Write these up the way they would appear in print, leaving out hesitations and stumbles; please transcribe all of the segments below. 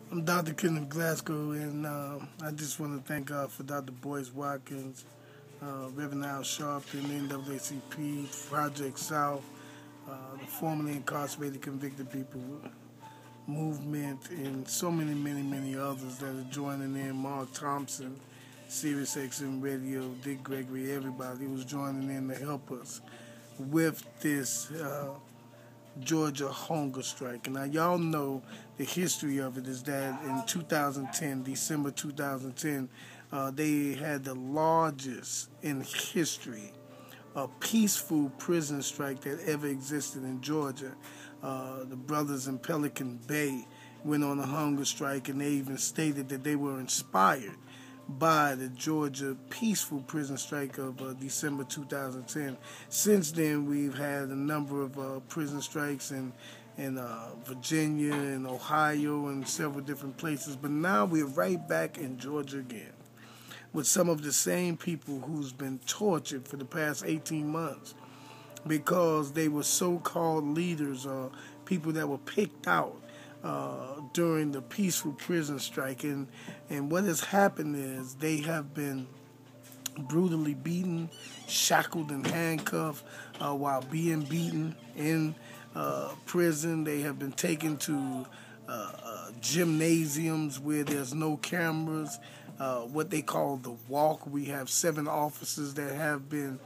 I'm Dr. Kenneth Glasgow, and I just want to thank God for Dr. Boyce Watkins, Reverend Al Sharpton, NAACP, Project South, the formerly incarcerated convicted people movement, and so many, many, many others that are joining in. Mark Thompson, Sirius XM Radio, Dick Gregory, everybody was joining in to help us with this Georgia hunger strike. And now y'all know the history of it is that in 2010, December 2010, they had the largest in history a peaceful prison strike that ever existed in Georgia. The brothers in Pelican Bay went on a hunger strike, and they even stated that they were inspired by the Georgia peaceful prison strike of December 2010. Since then, we've had a number of prison strikes in Virginia and Ohio and several different places, but now we're right back in Georgia again with some of the same people who's been tortured for the past 18 months because they were so-called leaders or people that were picked out during the peaceful prison strike. And what has happened is they have been brutally beaten, shackled and handcuffed while being beaten in prison. They have been taken to gymnasiums where there's no cameras, what they call the walk. We have 7 officers that have been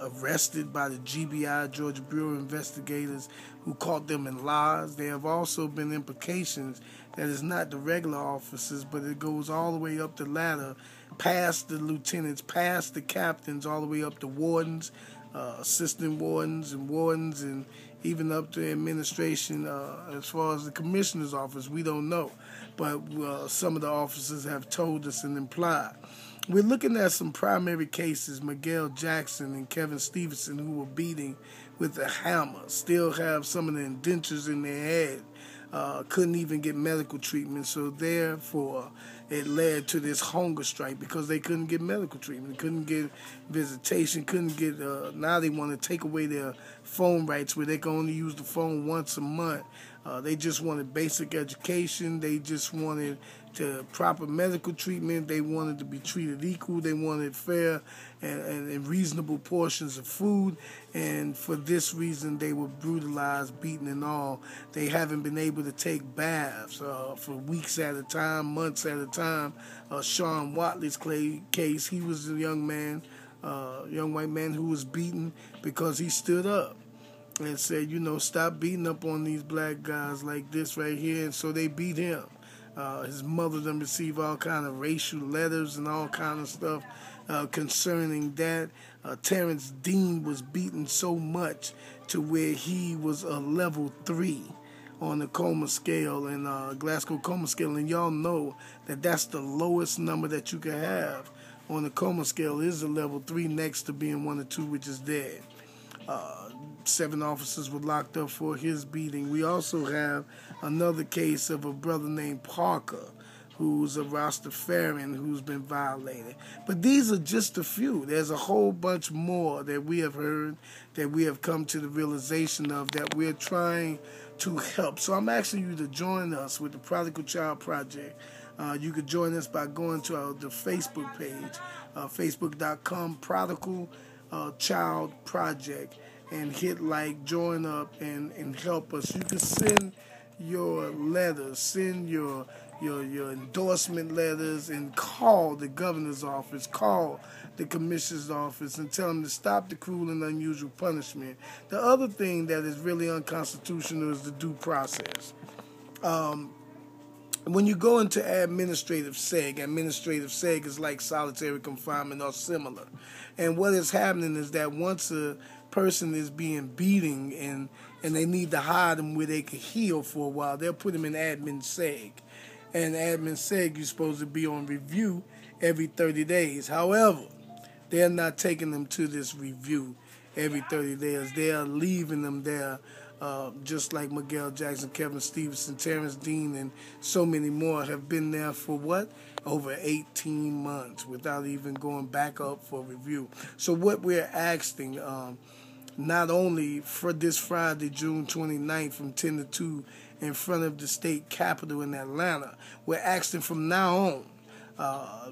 arrested by the GBI, Georgia Bureau of Investigators, who caught them in lies. There have also been implications that it's not the regular officers, but it goes all the way up the ladder, past the lieutenants, past the captains, all the way up to wardens, assistant wardens, and even up to administration. As far as the commissioner's office, we don't know, but some of the officers have told us and implied. We're looking at some primary cases. Miguel Jackson and Kevin Stevenson, who were beating with a hammer, still have some of the indentures in their head. Couldn't even get medical treatment, so therefore it led to this hunger strike because they couldn't get medical treatment, couldn't get visitation, couldn't get. Now they want to take away their phone rights where they can only use the phone once a month. They just wanted basic education. They just wanted proper medical treatment. They wanted to be treated equal. They wanted fair and reasonable portions of food. And for this reason, they were brutalized, beaten, and all. They haven't been able to take baths for weeks at a time, months at a time. Sean Watley's case, he was a young white man who was beaten because he stood up and said, stop beating up on these black guys like this right here. And so they beat him. His mother then received all kind of racial letters and all kind of stuff concerning that. Terrence Dean was beaten so much to where he was a level 3 on the coma scale and Glasgow coma scale. And y'all know that that's the lowest number that you can have on the coma scale is a level 3 next to being 1 or 2, which is dead. 7 officers were locked up for his beating. We also have another case of a brother named Parker, who's a Rastafarian who's been violated. But these are just a few. There's a whole bunch more that we have heard, that we have come to the realization of, that we're trying to help. So I'm asking you to join us with the Prodigal Child Project. You could join us by going to the Facebook page, facebook.com, Prodigal Child Project, and hit like, join up, and help us. You can send your letters, send your endorsement letters, and call the governor's office, call the commissioner's office, and tell them to stop the cruel and unusual punishment. The other thing that is really unconstitutional is the due process. When you go into administrative seg is like solitary confinement or similar. And what is happening is that once a person is being beaten and they need to hide them where they can heal for a while, they'll put them in admin seg. And admin seg, you're supposed to be on review every 30 days. However, they're not taking them to this review every 30 days. They are leaving them there. Just like Miguel Jackson, Kevin Stevenson, Terrence Dean, and so many more have been there for what? Over 18 months without even going back up for review. So what we're asking, not only for this Friday, June 29th from 10 to 2 in front of the state capitol in Atlanta. We're asking from now on,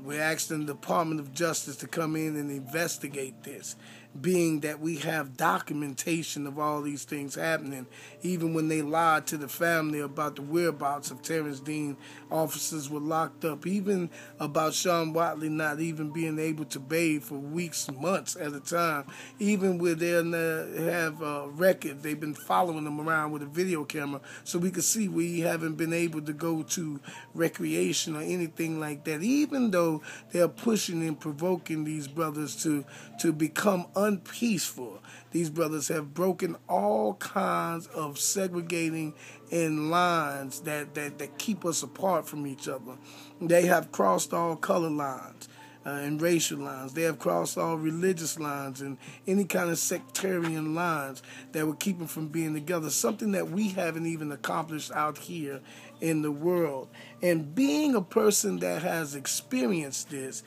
we're asking the Department of Justice to come in and investigate this, being that we have documentation of all these things happening. Even when they lied to the family about the whereabouts of Terrence Dean, officers were locked up. Even about Sean Watley not even being able to bathe for weeks, months at a time. Even where they have a record, they've been following them around with a video camera so we could see we haven't been able to go to recreation or anything like that. Even though they're pushing and provoking these brothers to become unpeaceful, these brothers have broken all kinds of segregating in lines that keep us apart from each other. They have crossed all color lines and racial lines. They have crossed all religious lines and any kind of sectarian lines that would keep them from being together, something that we haven't even accomplished out here in the world. And being a person that has experienced this,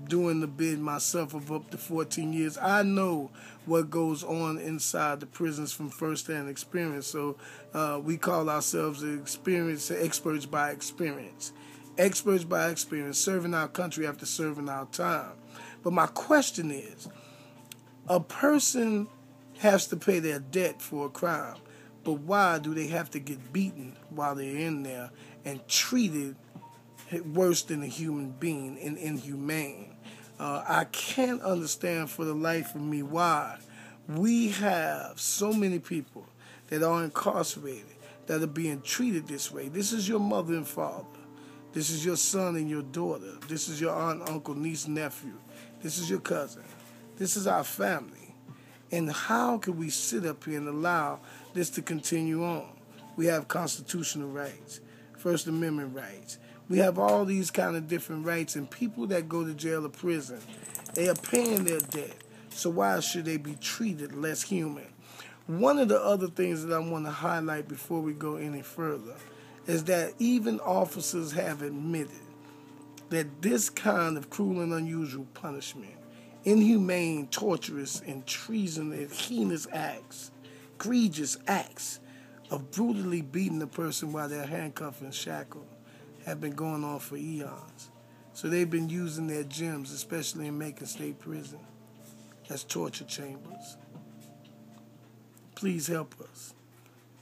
doing the bid myself of up to 14 years, I know what goes on inside the prisons from first-hand experience. So we call ourselves experts by experience. Experts by experience, serving our country after serving our time. But my question is, a person has to pay their debt for a crime, but why do they have to get beaten while they're in there and treated worse than a human being and inhumane? I can't understand for the life of me why we have so many people that are incarcerated that are being treated this way. This is your mother and father. This is your son and your daughter. This is your aunt, uncle, niece, nephew. This is your cousin. This is our family. And how can we sit up here and allow this to continue on? We have constitutional rights, First Amendment rights. We have all these kind of different rights, and people that go to jail or prison, they are paying their debt. So why should they be treated less human? One of the other things that I want to highlight before we go any further is that even officers have admitted that this kind of cruel and unusual punishment, inhumane, torturous, and treasonous, heinous acts, egregious acts of brutally beating a person while they're handcuffed and shackled, have been going on for eons. So they've been using their gyms, especially in Macon State Prison, as torture chambers. Please help us.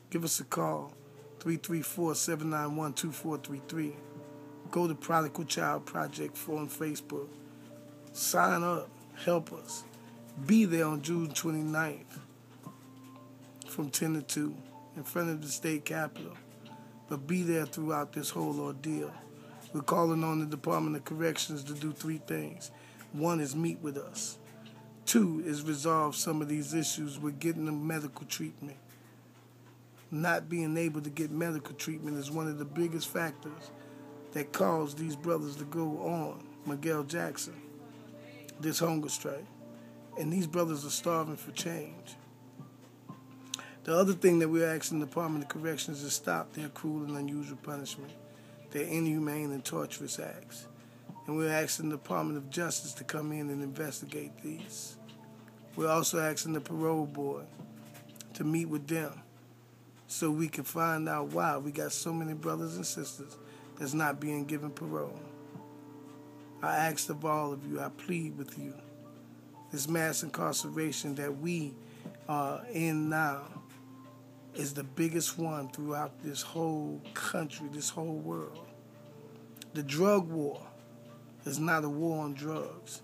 Give us a call. 334-791-2433. Go to Prodigal Child Project on Facebook. Sign up. Help us. Be there on June 29th from 10 to 2 in front of the state capitol. But be there throughout this whole ordeal. We're calling on the Department of Corrections to do 3 things. 1 is meet with us. 2 is resolve some of these issues with getting them medical treatment. Not being able to get medical treatment is one of the biggest factors that caused these brothers to go on Miguel Jackson, this hunger strike. And these brothers are starving for change. The other thing that we're asking the Department of Corrections is to stop their cruel and unusual punishment, their inhumane and torturous acts. And we're asking the Department of Justice to come in and investigate these. We're also asking the parole board to meet with them so we can find out why we got so many brothers and sisters that's not being given parole. I ask of all of you, I plead with you, this mass incarceration that we are in now is the biggest one throughout this whole country, this whole world. The drug war is not a war on drugs.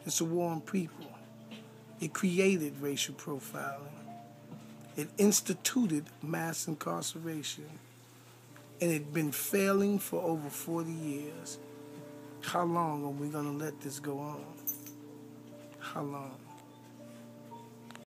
It's a war on people. It created racial profiling. It instituted mass incarceration, and it's been failing for over 40 years. How long are we going to let this go on? How long?